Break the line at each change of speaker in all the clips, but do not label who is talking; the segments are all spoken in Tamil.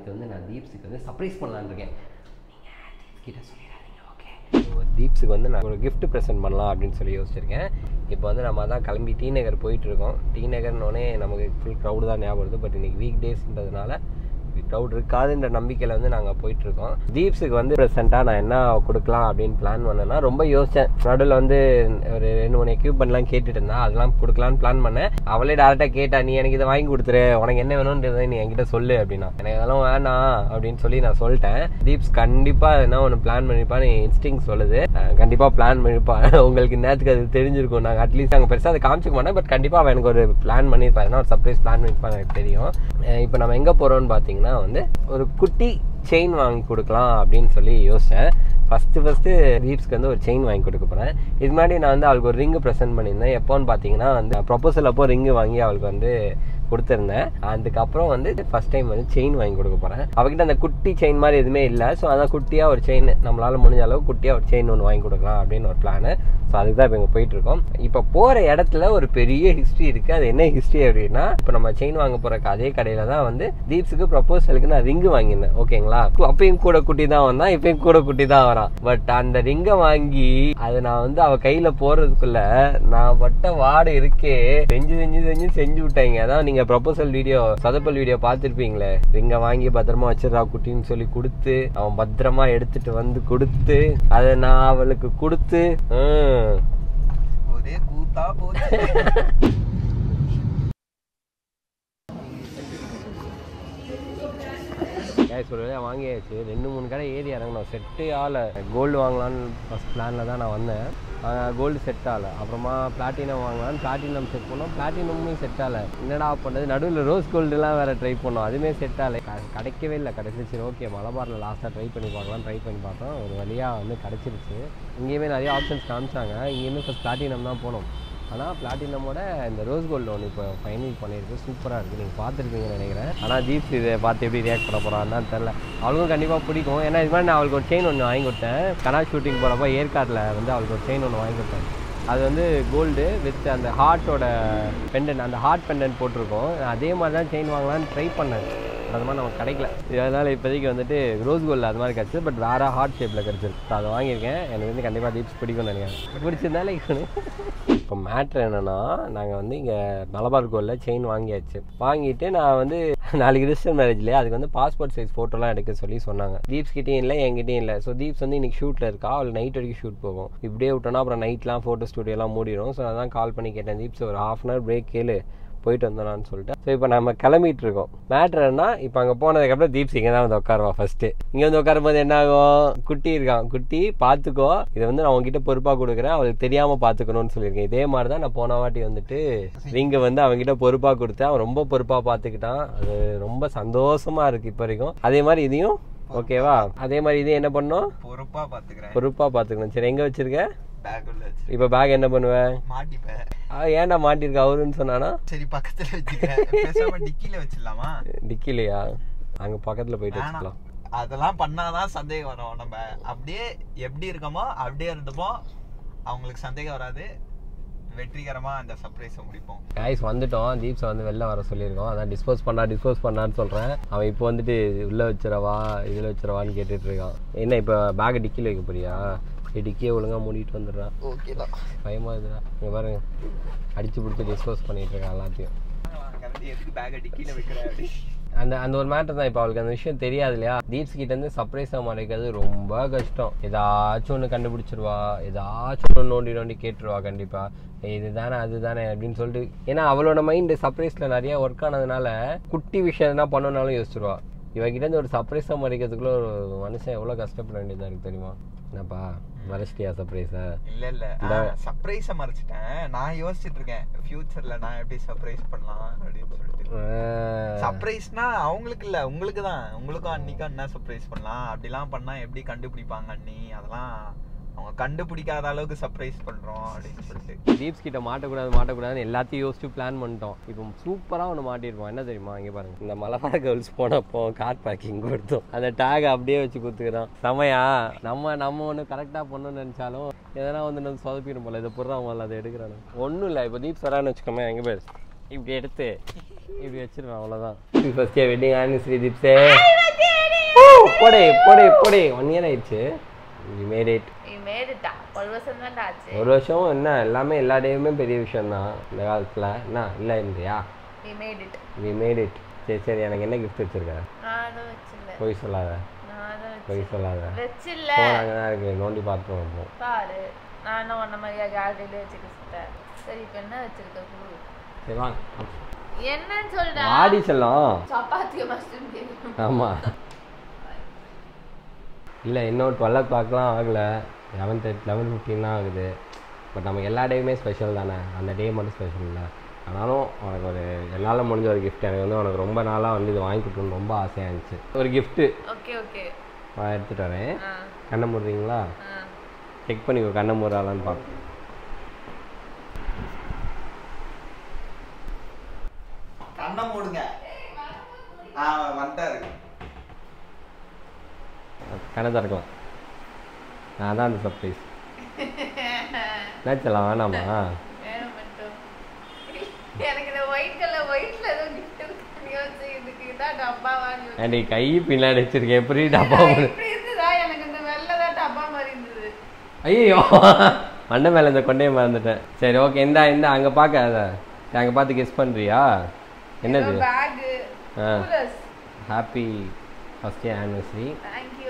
வந்துட்டு வந்து நான் தீப்ஸுக்கு வந்து சர்ப்ரைஸ் பண்ணலான்னு இருக்கேன். நீங்கள் தீப்ஸ்கிட்ட சொல்லிடாதீங்க, ஓகே? தீப்ஸுக்கு வந்து நான் ஒரு கிஃப்ட் ப்ரெசென்ட் பண்ணலாம் அப்படின்னு சொல்லி யோசிச்சிருக்கேன். இப்போ வந்து நம்ம தான் கிளம்பி டி நகர் போயிட்டுருக்கோம். டி நகர்னோடனே நமக்கு ஃபுல் க்ரௌடு தான் ஞாபகம் வருது. பட் இன்றைக்கி வீக் டேஸ்ன்றதுனால க்ரௌட் இருக்காதுன்ற நம்பிக்கையில் வந்து நாங்கள் போயிட்டுருக்கோம். தீப்ஸுக்கு வந்து ப்ரெசென்ட்டாக நான் என்ன கொடுக்கலாம் அப்படின்னு பிளான் பண்ணேன்னா, ரொம்ப யோசித்தேன். நடுவில் வந்து ஒரு 2-3 எக்யூப்மெண்ட்லாம் கேட்டுட்டு இருந்தா, அதெல்லாம் கொடுக்கலான்னு பிளான் பண்ணேன். அவளே டேரெக்டாக கேட்டா, நீ எனக்கு இதை வாங்கி கொடுத்துரு, உனக்கு என்ன வேணும்ன்றதை நீ என்கிட்ட சொல்லு அப்படின்னா. எனக்கு அதெல்லாம் வேணாம் அப்படின்னு சொல்லி நான் சொல்லிட்டேன். தீப்ஸ் கண்டிப்பாக என்ன ஒன்று பிளான் பண்ணிப்பா, நீ இன்ஸ்டிங் சொல்லுது, கண்டிப்பாக பிளான் பண்ணிப்பா. உங்களுக்கு நேரத்துக்கு அது தெரிஞ்சிருக்கும். நாங்கள் அட்லீஸ்ட் நாங்கள் பெருசாக அதை காமிச்சிக்க மாட்டேன், பட் கண்டிப்பாக அவன் எனக்கு ஒரு பிளான் பண்ணியிருப்பா, ஏன்னா ஒரு சர்ப்ரைஸ் பிளான் பண்ணியிருப்பா, எனக்கு தெரியும். இப்போ நம்ம எங்கே போகிறோம்னு பார்த்தீங்கன்னா வந்து ஒரு குட்டி செயின் வாங்கி கொடுக்கலாம் அப்படின்னு சொல்லி யோசித்தேன். ஃபஸ்ட்டு தீப்ஸ்க்கு வந்து ஒரு செயின் வாங்கி கொடுக்க போகிறேன். இது முன்னாடி நான் வந்து அவளுக்கு ஒரு ரிங்கு ப்ரெசென்ட் பண்ணியிருந்தேன். எப்போன்னு பார்த்தீங்கன்னா வந்து ப்ரொபோசல் அப்போ ரிங்கு வாங்கி அவளுக்கு வந்து கொடுத்துருந்தேன். அதுக்கப்புறம் வந்து ஃபர்ஸ்ட் டைம் வந்து செயின் வாங்கி கொடுக்க போகிறேன். அவகிட்ட அந்த குட்டி செயின் மாதிரி எதுவுமே இல்லை. ஸோ அதான் குட்டியாக ஒரு செயின், நம்மளால் முடிஞ்ச அளவு குட்டியாக ஒரு செயின் ஒன்று வாங்கி கொடுக்கலாம் அப்படின்னு ஒரு பிளானு. ஸோ அதுக்கு தான் இப்போ இங்கே போயிட்டுருக்கோம். இப்போ போகிற இடத்துல ஒரு பெரிய ஹிஸ்ட்ரி இருக்குது. அது என்ன ஹிஸ்ட்ரி அப்படின்னா, இப்போ நம்ம செயின் வாங்க போகிற அதே கடையில் தான் வந்து தீப்ஸுக்கு ப்ரொபோசலுக்கு நான் ரிங்கு வாங்கியிருந்தேன். ஓகேங்களா? அப்பயும் கூட குட்டி தான் வந்தான், இப்பயும் கூட குட்டி தான் வரான். பட் அந்த ரிங்கை வாங்கி அதை நான் வந்து அவள் கையில் போகிறதுக்குள்ள நான் பட்ட வாடு இருக்கே, செஞ்சு விட்டாங்க. அதான் நீங்கள் ப்ரொபோசல் வீடியோ, சொதப்பல் வீடியோ பார்த்துருப்பீங்களே. ரிங்கை வாங்கி பத்திரமா வச்சிடறா குட்டின்னு சொல்லி கொடுத்து, அவன் பத்திரமா எடுத்துட்டு வந்து கொடுத்து, அதை நான் அவளுக்கு கொடுத்து
ஒரே கூத்தா போச்சு.
வாங்கியாச்சு. 2-3 கடை ஏறி இறங்கணும். செட்டே ஆகலை. கோல்டு வாங்கலான்னு ஃபஸ்ட் பிளானில் தான் நான் வந்தேன். கோல்டு செட் ஆகலை. அப்புறமா பிளாட்டினம் வாங்கலான்னு பிளாட்டினம் செட் பண்ணோம். பிளாட்டினமும் செட் ஆகலை. என்னடா பண்ணுறது, நடுவில் ரோஸ் கோல்டுலாம் வேறு ட்ரை பண்ணோம். அதுவுமே செட் ஆகலை. கிடைக்கவே இல்லை. சரி ஓகே, மலபாரில் லாஸ்ட்டாக ட்ரை பண்ணி பார்த்தோம். ஒரு வழியாக வந்து கிடச்சிருச்சு. இங்கேயுமே நிறைய ஆப்ஷன்ஸ் காமிச்சாங்க. இங்கேயுமே ஃபஸ்ட் பிளாட்டினம் தான் போனோம். ஆனால் பிளாட்டினமோட இந்த ரோஸ் கோல்டு ஒன்று இப்போ ஃபைனல் பண்ணியிருக்கு. சூப்பராக இருக்குது. நீங்கள் பார்த்துருப்பீங்கன்னு நினைக்கிறேன். ஆனால் தீப்ஸ் இதை பார்த்து எப்படி ரியாக்ட் பண்ண போகிறான்னு தெரில. அவளுக்கும் கண்டிப்பாக பிடிக்கும். ஏன்னா இது மாதிரி நான் அவளுக்கு ஒரு செயின் ஒன்று வாங்கி கொடுத்தேன். கனா ஷூட்டிங் போகிறப்போ ஏற்காட்டில் வந்து அவளுக்கு ஒரு செயின் ஒன்று வாங்கி கொடுத்தேன். அது வந்து கோல்டு வித் அந்த ஹார்ட்டோட பெண்டன்ட், அந்த ஹார்ட் பெண்டன்ட் போட்டிருக்கோம். அதே மாதிரி தான் செயின் வாங்கலான்னு ட்ரை பண்ணேன். அது மாதிரி நமக்கு கிடைக்கல. அதனால் இப்போதைக்கு வந்துட்டு ரோஸ் கோல்டு அது மாதிரி கிடச்சிது. பட் வேறு ஹார்ட் ஷேப்பில் கிடச்சிருக்கு. ஸோ அதை வாங்கியிருக்கேன். எனக்கு வந்து கண்டிப்பாக தீப்ஸ் பிடிக்கும்னு நினைக்கிறேன். பிடிச்சிருந்தாலே இப்போ மேட்ரு என்னென்னா, நாங்கள் வந்து இங்கே மலபார் கோல்டில் செயின் வாங்கிட்டு நான் வந்து நாளைக்கு ரிஜிஸ்டர் மேரேஜ்லேயே அதுக்கு வந்து பாஸ்போர்ட் சைஸ் ஃபோட்டோலாம் எடுக்க சொல்லி சொன்னாங்க. தீப்ஸ் கிட்டேயும் இல்லை, என்கிட்டையும் இல்லை. ஸோ தீப்ஸ் வந்து இன்றைக்கி ஷூட்டில் இருக்கா. அவள் நைட் வரைக்கும் ஷூட் போகும். இப்படியே விட்டோன்னா அப்புறம் நைட்லாம் ஃபோட்டோ ஸ்டூடியோலாம் மூடிடும். ஸோ அதான் கால் பண்ணி கேட்டேன், தீப்ஸ் ஒரு ½ hour பிரேக் கேளு, போயிட்டு வந்தோம்னு சொல்லிட்டு. ஸோ இப்போ நம்ம கிளம்பிட்டு இருக்கோம். மேட்ருன்னா, இப்போ அங்கே போனதுக்கப்புறம் தீப்ஸ் இங்கே தான் வந்து உட்காருவா. ஃபர்ஸ்ட்டு இங்கே வந்து உட்காரும்போது என்ன ஆகும், குட்டி இருக்கான், குட்டி பார்த்துக்கோ, இதை வந்து நான் உங்ககிட்ட பொறுப்பாக கொடுக்குறேன், அவளுக்கு தெரியாமல் பார்த்துக்கணும்னு சொல்லியிருக்கேன். இதே மாதிரி தான் நான் போன வாட்டி வந்துட்டு ரிங்கை வந்து அவங்ககிட்ட பொறுப்பாக கொடுத்தேன். அவன் ரொம்ப பொறுப்பாக பார்த்துக்கிட்டான். அது ரொம்ப சந்தோஷமா இருக்கு இப்போ வரைக்கும். அதே மாதிரி இதையும் ஓகேவா, அதே மாதிரி இதையும் என்ன பண்ணணும், பொறுப்பாக பார்த்துக்கணும். சரி, எங்கே வச்சிருக்க? இப்ப பேக் என்ன பண்ணுவேன்? மாட்டிப்பேன். ஏன்டா மாட்டிருக்க அவருன்னு சொன்னானா, சரி பக்கத்துல வச்சுக்கிறேன், பேசாம டிக்கில வச்சிடலாமா? டிக்கிலையா? அங்க பக்கத்துல போயிட்டு வச்சுக்கலாம்.
அதெல்லாம் பண்ணாதான் சந்தேகம் வரும். நம்ம அப்படியே எப்படி இருக்கோமோ அப்படியே இருந்துப்போம், அவங்களுக்கு சந்தேகம் வராது. வெற்றிகரமா அந்த சர்ப்ரைஸை முடிப்போம்.
கைஸ் வந்துட்டோம். தீப்ஸை வந்து வெளில வர சொல்லியிருக்கோம். அதான் டிஸ்போஸ் பண்ணான்னு சொல்கிறேன். அவன் இப்போ வந்துட்டு உள்ளே வச்சிடவா இதில் வச்சிடவான்னு கேட்டுட்டு இருக்கான். என்ன இப்போ பேக்கை டிக்கியில் வைக்க போறியா? டிக்கியை ஒழுங்காக மூடிட்டு வந்துடுறான்.
ஓகே தான்,
பயமாக இருக்குதா? இங்கே பாருங்க, அடிச்சு பிடிச்சி டிஸ்போஸ் பண்ணிட்டு இருக்கான் எல்லாத்தையும்.
எதுக்கு பேக்கை டிக்கியில் வைக்கிற
அந்த ஒரு மேட்டர் தான். இப்போ அவளுக்கு அந்த விஷயம் தெரியாது இல்லையா? தீப்ஸ் கிட்ட இருந்து சர்ப்ரைஸாக மாட்டேங்கிறது ரொம்ப கஷ்டம். ஏதாச்சும் ஒன்று கண்டுபிடிச்சிருவா, ஏதாச்சும் ஒன்று நோண்டி கேட்டுருவா கண்டிப்பா, இதுதானே அதுதானே அப்படின்னு சொல்லிட்டு. ஏன்னா அவளோட மைண்டு சர்ப்ரைஸ்ல நிறைய ஒர்க் ஆனதுனால குட்டி விஷயம் என்ன பண்ணனாலும் யோசிச்சிருவா. இவகிட்ட இருந்து ஒரு சர்ப்ரைஸாக மறைக்கிறதுக்குள்ள ஒரு மனுஷன் எவ்வளோ கஷ்டப்பட வேண்டியதாக இருக்கு தெரியுமா? என்னப்பா மறைச்சிட்டியா சர்ப்ரைஸா?
இல்ல சர்ப்ரைஸை மறைச்சிட்டேன். நான் யோசிச்சுட்டு இருக்கேன் ஃபியூச்சர்ல நான் எப்படி சர்ப்ரைஸ் பண்ணலாம் அப்படின்னு சொல்லிட்டு. சர்ப்ரைஸ்னா அவங்களுக்கு இல்ல, உங்களுக்கு தான். உங்களுக்கும் அன்னிக்கும் என்ன சர்ப்ரைஸ் பண்ணலாம், அப்படிலாம் பண்ணா எப்படி கண்டுபிடிப்பாங்க அண்ணி, அதெல்லாம் அவங்க கண்டுபிடிக்காத அளவுக்கு சர்ப்ரைஸ் பண்றோம் அப்படின்னு சொல்லிட்டு.
தீப்ஸ் கிட்ட மாட்டக்கூடாதுன்னு எல்லாத்தையும் யோசிச்சு பிளான் பண்ணிட்டோம். இப்போ சூப்பரா ஒன்று மாட்டிருப்போம். என்ன தெரியுமா? இங்க பாருங்க, இந்த மலபார் கேர்ள்ஸ் போனப்போ கார் பார்க்கிங் கொடுத்தோம். அந்த டேக் அப்படியே வச்சு குத்துக்கிறோம். செமையா? நம்ம ஒன்று கரெக்டா பண்ணணும்னு நினைச்சாலும் எதனா வந்து நம்ம சொதப்பிடும் போல. இதை பொருள் அவங்கள அதை எடுக்கிறானு ஒன்றும் இல்லை. இப்போ தீப்ஸ் வரான்னு வச்சுக்கோமே, எங்க பேர் இப்படி எடுத்து இப்படி வச்சிருவேன், அவ்வளோதான். ஃபர்ஸ்ட் வெட்டிங் ஆனிவர்சரி தீப்ஸே. போடே போடே போடே 1 year ஆயிடுச்சு. We made it. ஒரு வருஷம் என்ன எல்லாமே எல்லா டேயுமே பெரிய விஷயம் தான் இந்த காலத்துல. என்ன இல்லை இல்லையா? We made it. சரி சரி, எனக்கு என்ன கிஃப்ட் வச்சிருக்க? போய் சொல்லாத, போய் சொல்லாத. போனாங்க தான் இருக்கு, நோண்டி பார்த்துருவோம். பாரு, நானும் ஒன்ன மாதிரியா கேலரியில வச்சுக்கிட்டேன். சரி, இப்போ என்ன வச்சிருக்க? சரி வாங்க. என்னன்னு சொல்றா? ஆடி செல்லம். சப்பாத்தி மஸ்ட். ஆமா. இல்லை இன்னும் 12 o'clockலாம் ஆகலை, 11:15 ஆகுது. பட் நமக்கு எல்லா டேயுமே ஸ்பெஷல் தானே, அந்த டே மட்டும் ஸ்பெஷல் இல்லை. ஆனாலும் உனக்கு ஒரு என்னால் முடிஞ்ச ஒரு கிஃப்ட். எனக்கு வந்து உனக்கு ரொம்ப நாளாக வந்து இது வாங்கி கொடுக்கணும்னு ரொம்ப ஆசையாக இருந்துச்சு. ஒரு கிஃப்ட்டு நான் எடுத்துகிட்டு வரேன். கண்ணை மூடுறீங்களா? செக் பண்ணிக்கோ, கண்ணை மூடுறாளான்னு பார்ப்போம்.
கண்ணை மூடுங்க. வந்துட்டாரு.
கண்ணை திறக்கலாம். நான் தான் அந்த சர்ப்ரைஸ். நினச்சலாம் வேணாமா? அன்னைக்கு கை பின்னாடி வச்சிருக்கேன், எப்படி டப்பா? ஐயோ, மண்டை மேலே இந்த கொண்டையை மறந்துட்டேன். சரி ஓகே, இந்தா இந்தா அங்கே பார்க்க, அதை அங்கே பார்த்து கெஸ் பண்ணுறியா? என்னது? Happy first day anniversary.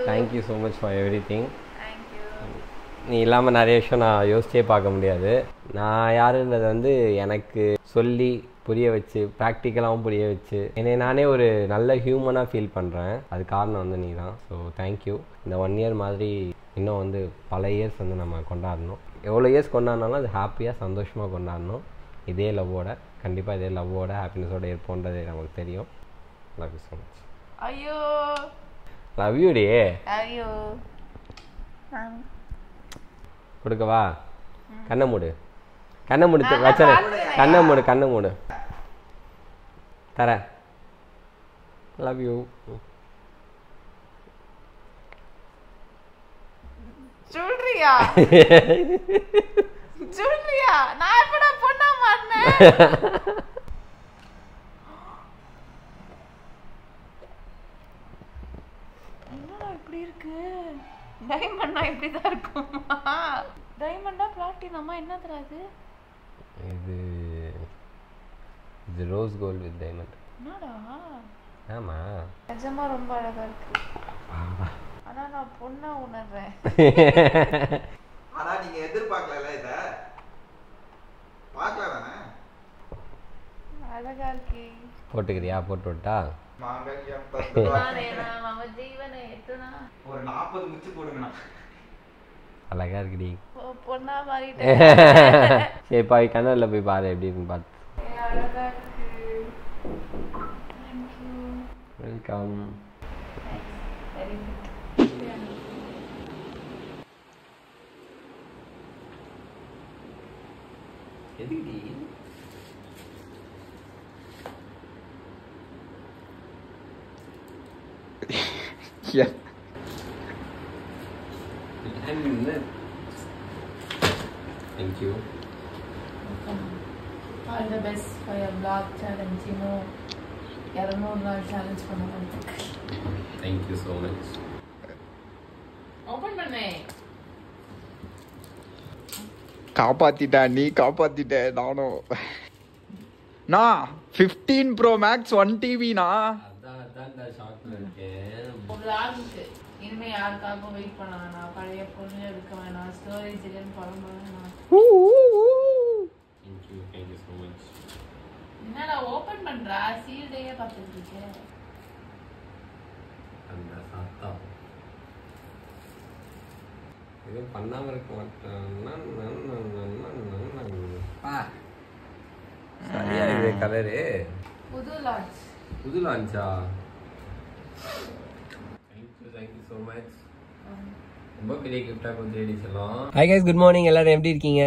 Thank you so much for every thing. நீ இல்லாமல் நிறைய விஷயம் நான் யோசிச்சே பார்க்க முடியாது. நான் யாருன்றதை வந்து எனக்கு சொல்லி புரிய வச்சு, ப்ராக்டிக்கலாகவும் புரிய வச்சு, என்னை நானே ஒரு நல்ல ஹியூமனாக ஃபீல் பண்ணுறேன். அது காரணம் வந்து நீ தான். So thank you. இந்த 1 year மாதிரி இன்னும் வந்து பல இயர்ஸ் வந்து நம்ம கொண்டாடணும். எவ்வளோ இயர்ஸ் கொண்டாடினாலும் அது ஹாப்பியாக சந்தோஷமாக கொண்டாடணும். இதே லவ்வோட, கண்டிப்பாக இதே லவ்வோட ஹாப்பினஸோட இருப்போன்றது நமக்கு தெரியும். Love you so much. ஐயோ லவ் யூ டே. ஐயோ கொடுக்கவா? கண்ணை மூடு, கண்ணை மூடு வச்சற. கண்ணை மூடு, கண்ணை மூடு. தர. Love you.
சொல்றியா? சொல்றியா? நான் எப்படா பொண்ணா மாட்டேன்? என்னடா இப்படி இருக்கு? டைமண்ட்னா இப்படி தான் இருக்குமா? டைமண்டா பிளாட்டினமா என்ன தராது?
இது ரோஸ் கோல்ட் வித் டைமண்ட்.
என்னடா?
ஆமா,
நிஜமா ரொம்ப அழகா இருக்கு. ஆனா நான் பொண்ணா உணர்றேன்.
ஆனா நீங்க எதிர்பார்க்கல இத. பார்க்கல தானே?
அழகா இருக்கு.
போட்டுக்கிறியா? போட்டு விட்டா?
மாங்கல்யம்
பத்ரேனா மம ஜீவனே எத்துனா. ஒரு
40 முச்சு போடுங்கண்ணா.
அழகா இருக்குடி.
பொண்ணா மாறிட்டேன்.
சரி பாய், கண்ணாடில போய் பாரு எப்படி இருக்குன்னு பார்த்து.
அழகா இருக்கு. Thank you.
Welcome.
Very good.
எதுடி?
Yeah.
Thank you.
All the best for your vlog challenge. You know, 200 நாள் challenge பண்ணலாம்.
Thank you so much.
Open பண்ணு.
காப்பாத்திட்டா நீ, காப்பாத்திட்ட நானும். நான் 15 Pro Max 1 TV நா.
அதான் ஷாக்ல இருக்கேன்.
vlogக்கு இனிமே யாருக்காகவும் வெயிட் பண்ண வேணாம். பழைய பொண்ணு இருக்க வேணாம். ஸ்டோரேஜ் இல்லைன்னு புலம்ப வேணாம்.
Thank you so much.
என்னடா ஓபன் பண்றா? சீல்டையே பார்த்துட்டு இருக்கே.
அந்த சாத்தா இது பண்ணாம இருக்க மாட்டேன்னா சரியா இது கலரு.
புது லான்ச்.
புது லான்ச்சா? Thank you so much. ரொம்ப பெரிய கிஃப்டாக கொஞ்சம் ரெடி சொல்லலாம். Hi guys, good morning. எல்லாரும் எப்படி இருக்கீங்க?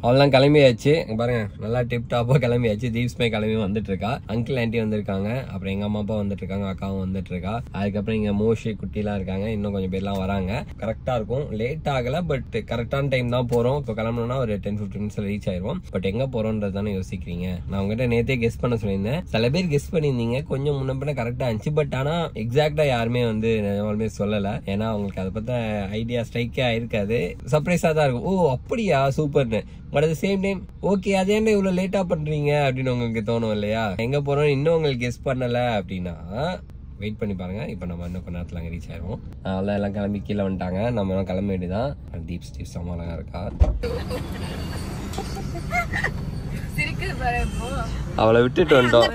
அவெல்லாம் கிளம்பியாச்சு. பாருங்க நல்லா டிப் டாப்பா கிளம்பியாச்சு. தீப்ஸ்மே கிளம்பி வந்துட்டு இருக்கா. அங்கிள் ஆண்டி வந்திருக்காங்க. அப்புறம் எங்க அம்மா அப்பா வந்துட்டு இருக்காங்க. அக்காவும் வந்துட்டு இருக்கா. அதுக்கப்புறம் இங்க மோஷி குட்டி எல்லாம் இருக்காங்க. இன்னும் கொஞ்சம் பேர்லாம் வராங்க. கரெக்டா இருக்கும். லேட் ஆகல, பட் கரெக்டான டைம் தான் போறோம். இப்போ கிளம்பணும்னா ஒரு 10-15 மினிட்ஸ்ல ரீச் ஆயிருவோம். பட் எங்க போறோம்ன்றது தானே யோசிக்கிறீங்க. நான் உங்ககிட்ட நேத்தே கெஸ் பண்ண சொல்லியிருந்தேன். சில பேர் கெஸ் பண்ணியிருந்தீங்க, கொஞ்சம் முன்ன பின்ன கரெக்டா இருந்துச்சு. பட் ஆனா எக்ஸாக்டா யாருமே வந்து நிஜமாலுமே சொல்லல. ஏன்னா அவங்களுக்கு அதை பத்த ஐடியா ஸ்ட்ரைக்கே ஆயிருக்காது. சர்ப்ரைஸா தான் இருக்கும். ஓ அப்படியா சூப்பர்னு. But at same time okay அதே இவ்வளவு லேட்டா பண்றீங்க அப்படின்னு உங்களுக்கு தோணும் இல்லையா. எங்க போறோம் இன்னும் உங்களுக்கு கெஸ் பண்ணல அப்படின்னா வெயிட் பண்ணி பாருங்க. இப்போ நம்ம இன்னும் கொஞ்ச நேரத்தில் அங்கே ரீச் ஆயிடுவோம். அதெல்லாம் எல்லாம் கிளம்பி கீழே வந்துட்டாங்க. நம்ம எல்லாம் கிளம்ப வேண்டியதான். தீப் சமாளம் இருக்கா. அவளை விட்டுட்டு வந்துட்டோம்.